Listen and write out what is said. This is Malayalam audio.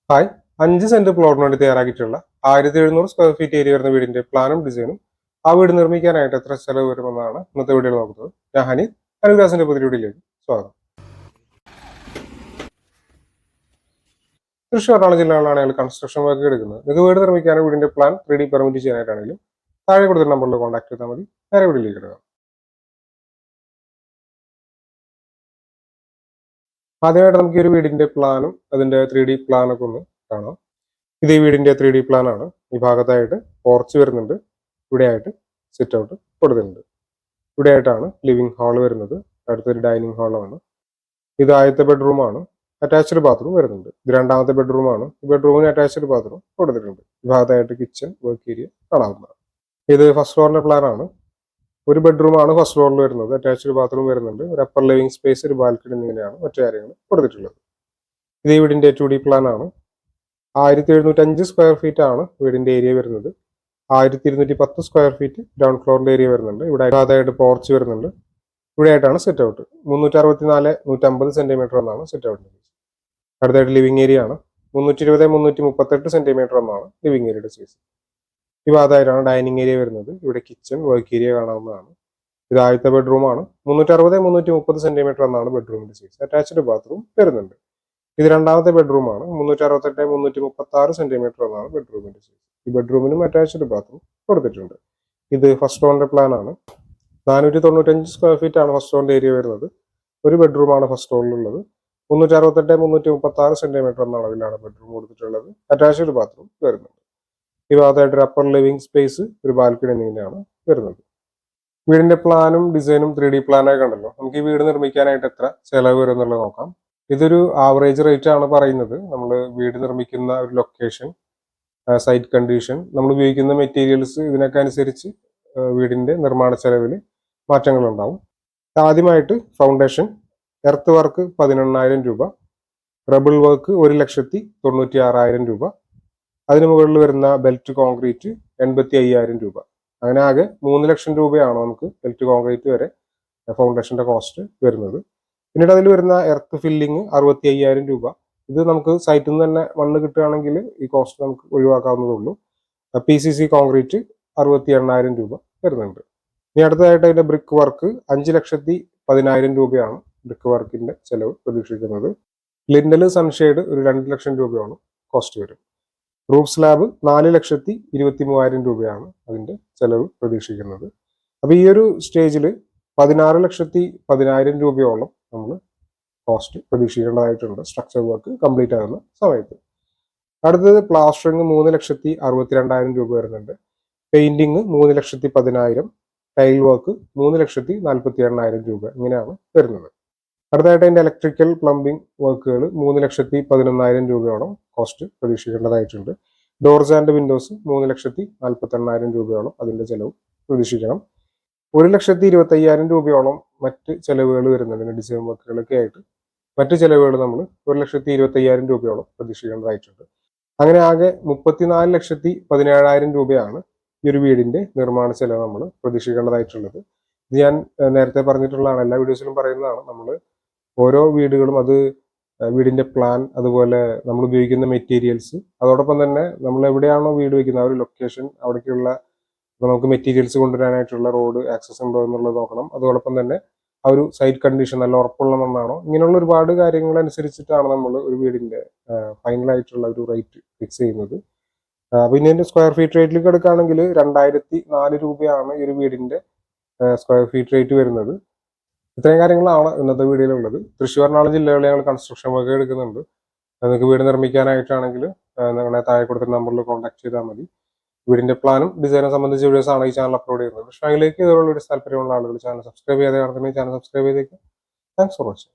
ഹായ്, 5 സെന്റ് പ്ലോട്ടിന് വേണ്ടി തയ്യാറാക്കിയിട്ടുള്ള 1700 സ്ക്വയർ ഫീറ്റ് ഏരിയ വരുന്ന വീടിന്റെ പ്ലാനും ഡിസൈനും ആ വീട് നിർമ്മിക്കാനായിട്ട് എത്ര ചെലവ് വരുമെന്നാണ് ഇന്നത്തെ വീഡിയോയിൽ നോക്കുന്നത്. ഞാൻ ഹനീഫ്, അനുരാസിന്റെ പുതിയ വീഡിയോയിലേക്ക് സ്വാഗതം. തൃശ്ശൂർ എറണാകുളം ജില്ലകളിലാണ് ഞങ്ങൾ കൺസ്ട്രക്ഷൻ വർക്ക് എടുക്കുന്നത്. നിങ്ങൾക്ക് വീട് നിർമ്മിക്കാനും വീടിന്റെ പ്ലാൻ 3D പെർമിറ്റ് ചെയ്യാനായിട്ടാണെങ്കിലും താഴെ കൊടുത്ത നമ്പറിൽ കോൺടാക്ട് ചെയ്താൽ മതി. നേരെ വീട്ടിലേക്ക് എടുക്കാം. ആദ്യമായിട്ട് നമുക്ക് ഈ ഒരു വീടിന്റെ പ്ലാനും അതിന്റെ 3D പ്ലാനൊക്കെ ഒന്ന് കാണാം. ഇത് ഈ വീടിന്റെ 3D പ്ലാൻ ആണ്. ഈ ഭാഗത്തായിട്ട് പോർച്ച് വരുന്നുണ്ട്, ഇവിടെ ആയിട്ട് സിറ്റ് ഔട്ട് കൊടുത്തിട്ടുണ്ട്. ഇവിടെ ആയിട്ടാണ് ലിവിംഗ് ഹാൾ വരുന്നത്. അടുത്തൊരു ഡൈനിങ് ഹാളാണ്. ഇത് ആദ്യത്തെ ബെഡ്റൂമാണ്. അറ്റാച്ച്ഡ് ബാത്റൂം വരുന്നുണ്ട്. ഇത് രണ്ടാമത്തെ ബെഡ്റൂമാണ്. ഈ ബെഡ്റൂമിന് അറ്റാച്ച്ഡ് ബാത്റൂം കൊടുത്തിട്ടുണ്ട്. ഈ ഭാഗത്തായിട്ട് കിച്ചൺ വർക്ക് ഏരിയ കാണാവുന്നതാണ്. ഇത് ഫസ്റ്റ് ഫ്ലോറിന്റെ പ്ലാൻ ആണ്. ഒരു ബെഡ്റൂമാണ് ഫസ്റ്റ് ഫ്ലോറിൽ വരുന്നത്. അറ്റാച്ച്ഡ് ബാത്റൂം വരുന്നുണ്ട്. ഒരു അപ്പർ ലിവിംഗ് സ്പേസ്, ഒരു ബാൽക്കണി എന്നിങ്ങനെയാണ് മറ്റു കാര്യങ്ങൾ കൊടുത്തിട്ടുള്ളത്. ഇത് ഈ വീടിന്റെ 2D പ്ലാൻ ആണ്. 1705 സ്ക്വയർ ഫീറ്റ് ആണ് വീടിന്റെ ഏരിയ വരുന്നത്. 1210 സ്ക്വയർ ഫീറ്റ് ഗ്രൗണ്ട് ഫ്ലോറിന്റെ ഏരിയ വരുന്നുണ്ട്. ഇവിടെ അതായിട്ട് പോർച്ച് വരുന്നുണ്ട്. ഇവിടെ ആയിട്ടാണ് സിറ്റ് ഔട്ട്. 364-150 സെന്റിമീറ്റർ എന്നാണ് സിറ്റ് ഔട്ടിന്റെ സൈസ്. അടുത്തായിട്ട് ലിവിംഗ് ഏരിയ ആണ്. 320-338 സെന്റിമീറ്റർ എന്നാണ് ലിവിംഗ് ഏരിയയുടെ സൈസ്. ഈ ഭാഗത്തായിട്ടാണ് ഡൈനിങ് ഏരിയ വരുന്നത്. ഇവിടെ കിച്ചൺ വർക്ക് ഏരിയ കാണാവുന്നതാണ്. ഇത് ആദ്യത്തെ ബെഡ്റൂമാണ്. 360-330 സെന്റിമീറ്റർ എന്നാണ് ബെഡ്റൂമിന്റെ സൈസ്. അറ്റാച്ച്ഡ് ബാത്റൂം വരുന്നുണ്ട്. ഇത് രണ്ടാമത്തെ ബെഡ്റൂമാണ്. 368-336 സെന്റിമീറ്റർ എന്നാണ് ബെഡ്റൂമിന്റെ സൈസ്. ഈ ബെഡ്റൂമിനും അറ്റാച്ച്ഡ് ബാത്റൂം കൊടുത്തിട്ടുണ്ട്. ഇത് ഫസ്റ്റ് ഫ്ലോറിന്റെ പ്ലാൻ ആണ്. 495 സ്ക്വയർ ഫീറ്റ് ആണ് ഫസ്റ്റ് ഫ്ലോറിന്റെ ഏരിയ വരുന്നത്. ഒരു ബെഡ്റൂമാണ് ഫസ്റ്റ് ഫ്ലോറിലുള്ളത്. 368-336 സെന്റിമീറ്റർ എന്ന അളവിലാണ് ബെഡ്റൂം കൊടുത്തിട്ടുള്ളത്. അറ്റാച്ച്ഡ് ബാത്റൂം വരുന്നുണ്ട്. ഈ ഭാഗത്തായിട്ട് ഒരു അപ്പർ ലിവിംഗ് സ്പേസ്, ഒരു ബാൽക്കണി എന്നിങ്ങനെയാണ് വരുന്നത്. വീടിന്റെ പ്ലാനും ഡിസൈനും 3D പ്ലാനായി കണ്ടല്ലോ. നമുക്ക് ഈ വീട് നിർമ്മിക്കാനായിട്ട് എത്ര ചെലവ് വരും എന്നുള്ളത് നോക്കാം. ഇതൊരു ആവറേജ് റേറ്റ് ആണ് പറയുന്നത്. നമ്മൾ വീട് നിർമ്മിക്കുന്ന ഒരു ലൊക്കേഷൻ, സൈറ്റ് കണ്ടീഷൻ, നമ്മൾ ഉപയോഗിക്കുന്ന മെറ്റീരിയൽസ്, ഇതിനൊക്കെ അനുസരിച്ച് വീടിന്റെ നിർമ്മാണ ചെലവിൽ മാറ്റങ്ങൾ ഉണ്ടാവും. ആദ്യമായിട്ട് ഫൗണ്ടേഷൻ, എർത്ത് വർക്ക് 18,000 രൂപ, റബിൾ വർക്ക് 1,96,000 രൂപ, അതിന് മുകളിൽ വരുന്ന ബെൽറ്റ് കോൺക്രീറ്റ് 85,000 രൂപ. അങ്ങനെ ആകെ 3 ലക്ഷം രൂപയാണ് നമുക്ക് ബെൽറ്റ് കോൺക്രീറ്റ് വരെ ഫൗണ്ടേഷന്റെ കോസ്റ്റ് വരുന്നത്. പിന്നീട് അതിൽ വരുന്ന എർത്ത് ഫില്ലിങ് 65,000 രൂപ. ഇത് നമുക്ക് സൈറ്റിൽ നിന്ന് തന്നെ മണ്ണ് കിട്ടുകയാണെങ്കിൽ ഈ കോസ്റ്റ് നമുക്ക് ഒഴിവാക്കാവുന്നതേ ഉള്ളൂ. PCC കോൺക്രീറ്റ് 68,000 രൂപ വരുന്നുണ്ട്. ഇനി അടുത്തതായിട്ട് അതിന്റെ ബ്രിക്ക് വർക്ക് 5,10,000 രൂപയാണ് ബ്രിക്ക് വർക്കിന്റെ ചെലവ് പ്രതീക്ഷിക്കുന്നത്. ലിൻഡൽ സൺഷെയ്ഡ് ഒരു 2 ലക്ഷം രൂപയാണ് കോസ്റ്റ് വരും. റൂഫ് സ്ലാബ് 4,23,000 രൂപയാണ് അതിന്റെ ചെലവ് പ്രതീക്ഷിക്കുന്നത്. അപ്പൊ ഈ ഒരു സ്റ്റേജിൽ 16,10,000 രൂപയോളം നമ്മൾ കോസ്റ്റ് പ്രതീക്ഷിക്കേണ്ടതായിട്ടുണ്ട് സ്ട്രക്ചർ വർക്ക് കംപ്ലീറ്റ് ആകുന്ന സമയത്ത്. അടുത്തത് പ്ലാസ്റ്ററിങ് 3,62,000 രൂപ വരുന്നുണ്ട്. പെയിന്റിങ് 3,10,000, ടൈൽ വർക്ക് 3,48,000 രൂപ, ഇങ്ങനെയാണ് വരുന്നത്. അടുത്തതായിട്ട് അതിന്റെ ഇലക്ട്രിക്കൽ പ്ലംബിംഗ് വർക്കുകൾ 3,11,000 രൂപയോളം കോസ്റ്റ് പ്രതീക്ഷിക്കേണ്ടതായിട്ടുണ്ട്. ഡോർസ് ആൻഡ് വിൻഡോസ് 3,48,000 രൂപയോളം അതിന്റെ ചെലവ് പ്രതീക്ഷിക്കണം. 1,25,000 രൂപയോളം മറ്റ് ചെലവുകൾ വരുന്നുണ്ട്. ഡിസൈൻ വർക്കുകളൊക്കെ ആയിട്ട് മറ്റ് ചെലവുകൾ നമ്മൾ 1,25,000 രൂപയോളം പ്രതീക്ഷിക്കേണ്ടതായിട്ടുണ്ട്. അങ്ങനെ ആകെ 34,17,000 രൂപയാണ് ഈ ഒരു വീടിന്റെ നിർമ്മാണ ചെലവ് നമ്മൾ പ്രതീക്ഷിക്കേണ്ടതായിട്ടുള്ളത്. ഇത് ഞാൻ നേരത്തെ പറഞ്ഞിട്ടുള്ളതാണ്, എല്ലാ വീഡിയോസിലും പറയുന്നതാണ്. നമ്മൾ ഓരോ വീടുകളും, അത് വീടിന്റെ പ്ലാൻ, അതുപോലെ നമ്മൾ ഉപയോഗിക്കുന്ന മെറ്റീരിയൽസ്, അതോടൊപ്പം തന്നെ നമ്മൾ എവിടെയാണോ വീട് വയ്ക്കുന്നത് ആ ഒരു ലൊക്കേഷൻ, അവിടേക്കുള്ള നമുക്ക് മെറ്റീരിയൽസ് കൊണ്ടുവരാനായിട്ടുള്ള റോഡ് ആക്സസ് ഉണ്ടോ എന്നുള്ളത് നോക്കണം. അതോടൊപ്പം തന്നെ ആ ഒരു സൈറ്റ് കണ്ടീഷൻ നല്ല ഉറപ്പുള്ള മണ്ണാണോ, ഇങ്ങനെയുള്ള ഒരുപാട് കാര്യങ്ങൾ അനുസരിച്ചിട്ടാണ് നമ്മൾ ഒരു വീടിന്റെ ഫൈനലായിട്ടുള്ള ഒരു റേറ്റ് ഫിക്സ് ചെയ്യുന്നത്. പിന്നെ ഇതിന്റെ സ്ക്വയർ ഫീറ്റ് റേറ്റിലേക്ക് എടുക്കുകയാണെങ്കിൽ 2,004 രൂപയാണ് ഈ ഒരു വീടിന്റെ സ്ക്വയർ ഫീറ്റ് റേറ്റ് വരുന്നത്. ഇത്രയും കാര്യങ്ങളാണ് ഇന്നത്തെ വീഡിയോയിലുള്ളത്. തൃശ്ശൂർ എറണാകുളം ജില്ലകളിൽ ഞങ്ങൾ കൺസ്ട്രക്ഷൻ വർക്ക് എടുക്കുന്നുണ്ട്. നിങ്ങൾക്ക് വീട് നിർമ്മിക്കാനായിട്ടാണെങ്കിൽ നിങ്ങളുടെ താഴെ കൊടുത്ത നമ്പറിൽ കോൺടാക്ട് ചെയ്താൽ മതി. വീടിന്റെ പ്ലാനും ഡിസൈനും സംബന്ധിച്ച വീഡിയോസ് ആണ് ഈ ചാനൽ അപ്ലോഡ് ചെയ്യുന്നത്. പക്ഷേ അതിലേക്ക് ഇതുള്ള ഒരു താല്പര്യമുള്ള ആളുകൾ ചാനൽ സബ്സ്ക്രൈബ് ചെയ്യാതെ കാണുന്നുണ്ടെങ്കിൽ ചാനൽ സബ്സ്ക്രൈബ് ചെയ്തേക്കും. Thanks for watching.